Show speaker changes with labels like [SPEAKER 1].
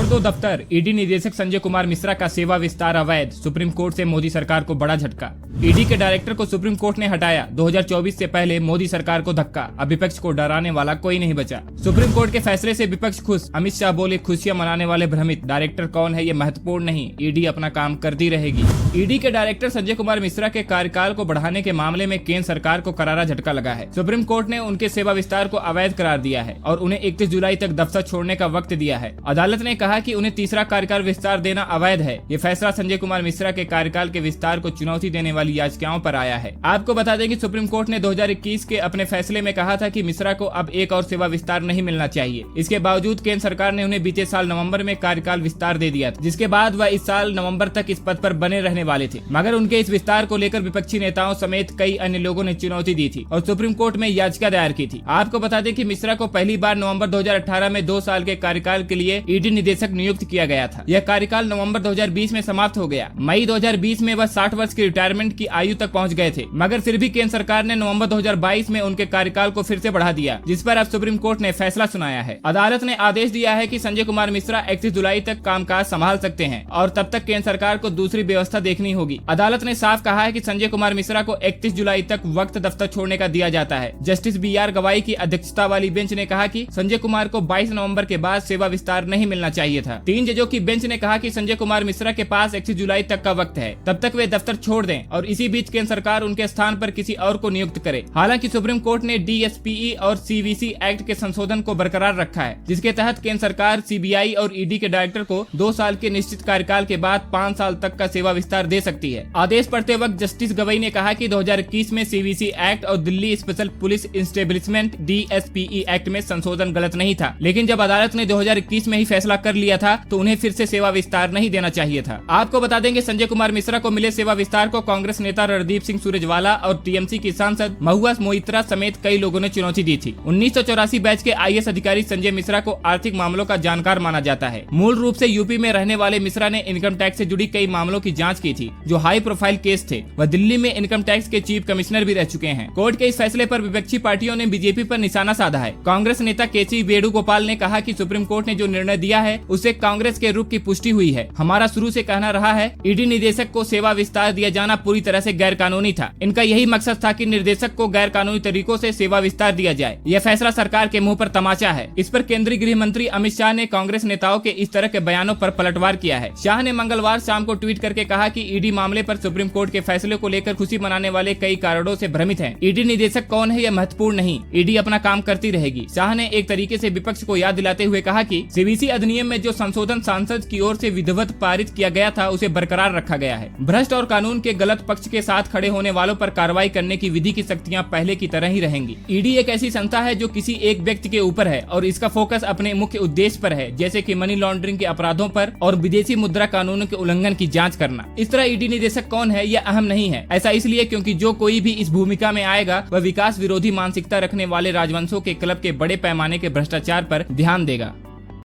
[SPEAKER 1] दो दफ्तर, ईडी निदेशक संजय कुमार मिश्रा का सेवा विस्तार अवैध, सुप्रीम कोर्ट से मोदी सरकार को बड़ा झटका। ईडी के डायरेक्टर को सुप्रीम कोर्ट ने हटाया, 2024 से पहले मोदी सरकार को धक्का, अब विपक्ष को डराने वाला कोई नहीं बचा। सुप्रीम कोर्ट के फैसले से विपक्ष खुश, अमित शाह बोले खुशियां मनाने वाले भ्रमित, डायरेक्टर कौन है ये महत्वपूर्ण नहीं, ईडी अपना काम करती रहेगी। ईडी के डायरेक्टर संजय कुमार मिश्रा के कार्यकाल को बढ़ाने के मामले में केंद्र सरकार को करारा झटका लगा है। सुप्रीम कोर्ट ने उनके सेवा विस्तार को अवैध करार दिया है और उन्हें 31 जुलाई तक दफ्तर छोड़ने का वक्त दिया है। अदालत ने कहा कि उन्हें तीसरा कार्यकाल विस्तार देना अवैध है। ये फैसला संजय कुमार मिश्रा के कार्यकाल के विस्तार को चुनौती देने वाली याचिकाओं पर आया है। आपको बता दें कि सुप्रीम कोर्ट ने 2021 के अपने फैसले में कहा था कि मिश्रा को अब एक और सेवा विस्तार नहीं मिलना चाहिए। इसके बावजूद केंद्र सरकार ने उन्हें बीते साल नवंबर में कार्यकाल विस्तार दे दिया था, जिसके बाद वह इस साल नवंबर तक इस पद पर बने रहने वाले थे। मगर उनके इस विस्तार को लेकर विपक्षी नेताओं समेत कई अन्य लोगों ने चुनौती दी थी और सुप्रीम कोर्ट में याचिका दायर की थी। आपको बता दें कि मिश्रा को पहली बार नवंबर 2018 में 2 साल के कार्यकाल के लिए ईडी निदेशक नियुक्त किया गया था। यह कार्यकाल नवंबर 2020 में समाप्त हो गया। मई 2020 में वह 60 वर्ष की रिटायरमेंट की आयु तक पहुंच गए थे, मगर फिर भी केंद्र सरकार ने नवंबर 2022 में उनके कार्यकाल को फिर से बढ़ा दिया, जिस पर अब सुप्रीम कोर्ट ने फैसला सुनाया है। अदालत ने आदेश दिया है कि संजय कुमार मिश्रा 31 जुलाई तक कामकाज संभाल सकते हैं और तब तक केंद्र सरकार को दूसरी व्यवस्था देखनी होगी। अदालत ने साफ कहा है कि संजय कुमार मिश्रा को 31 जुलाई तक वक्त दफ्तर छोड़ने का दिया जाता है। जस्टिस BR गवाई की अध्यक्षता वाली बेंच ने कहा कि संजय कुमार को 22 नवंबर के बाद सेवा विस्तार नहीं मिलना चाहिए था। 3 जजों की बेंच ने कहा कि संजय कुमार मिश्रा के पास 31 जुलाई तक का वक्त है, तब तक वे दफ्तर छोड़ दें और इसी बीच केंद्र सरकार उनके स्थान पर किसी और को नियुक्त करे। हालांकि सुप्रीम कोर्ट ने DSPE और CVC एक्ट के संशोधन को बरकरार रखा है, जिसके तहत केंद्र सरकार CBI और ED के डायरेक्टर को 2 साल के निश्चित कार्यकाल के बाद 5 साल तक का सेवा विस्तार दे सकती है। आदेश पढ़ते वक्त जस्टिस गवई ने कहा कि 2021 में CVC एक्ट और Delhi special police establishment DSPE act में संशोधन गलत नहीं था, लेकिन जब अदालत ने 2021 में ही फैसला कर लिया था तो उन्हें फिर से सेवा विस्तार नहीं देना चाहिए था। आपको बता देंगे संजय कुमार मिश्रा को मिले सेवा विस्तार को कांग्रेस नेता रणदीप सिंह सुरजेवाला और TMC की सांसद महुआ मोइत्रा समेत कई लोगों ने चुनौती दी थी। 1984 बैच के IAS अधिकारी संजय मिश्रा को आर्थिक मामलों का जानकार माना जाता है। मूल रूप से यूपी में रहने वाले मिश्रा ने इनकम टैक्स से जुड़ी कई मामलों की जांच की थी, जो हाई प्रोफाइल केस थे। वह दिल्ली में इनकम टैक्स के चीफ कमिश्नर भी रह चुके हैं। कोर्ट के इस फैसले पर विपक्षी पार्टियों ने बीजेपी पर निशाना साधा है। कांग्रेस नेता KC वेणुगोपाल ने कहा कि सुप्रीम कोर्ट ने जो निर्णय दिया है उससे कांग्रेस के रुख की पुष्टि हुई है। हमारा शुरू से कहना रहा है, ईडी निदेशक को सेवा विस्तार दिया जाना पूरी तरह से गैर कानूनी था। इनका यही मकसद था कि निर्देशक को गैर कानूनी तरीकों से सेवा विस्तार दिया जाए। यह फैसला सरकार के मुंह पर तमाचा है। इस पर केंद्रीय गृह मंत्री अमित शाह ने कांग्रेस नेताओं के इस तरह के बयानों पर पलटवार किया है। शाह ने मंगलवार शाम को ट्वीट करके कहा कि ईडी मामले पर सुप्रीम कोर्ट के फैसले को लेकर खुशी मनाने वाले कई कारणों से भ्रमित हैं। ईडी निदेशक कौन है यह महत्वपूर्ण नहीं, ईडी अपना काम करती रहेगी। शाह ने एक तरीके से विपक्ष को याद दिलाते हुए कहा कि CVC अधिनियम में जो संशोधन सांसद की ओर से विधिवत पारित किया गया था उसे बरकरार रखा गया है। भ्रष्ट और कानून के गलत पक्ष के साथ खड़े होने वालों पर कार्रवाई करने की विधि की शक्तियां पहले की तरह ही रहेंगी। ईडी एक ऐसी संस्था है जो किसी एक व्यक्ति के ऊपर है और इसका फोकस अपने मुख्य उद्देश्य पर है, जैसे कि मनी लॉन्ड्रिंग के अपराधों पर और विदेशी मुद्रा कानूनों के उल्लंघन की जांच करना। इस तरह ईडी निदेशक कौन है यह अहम नहीं है। ऐसा इसलिए क्योंकि जो कोई भी इस भूमिका में आएगा वह विकास विरोधी मानसिकता रखने वाले राजवंशों के क्लब के बड़े पैमाने के भ्रष्टाचार पर ध्यान देगा।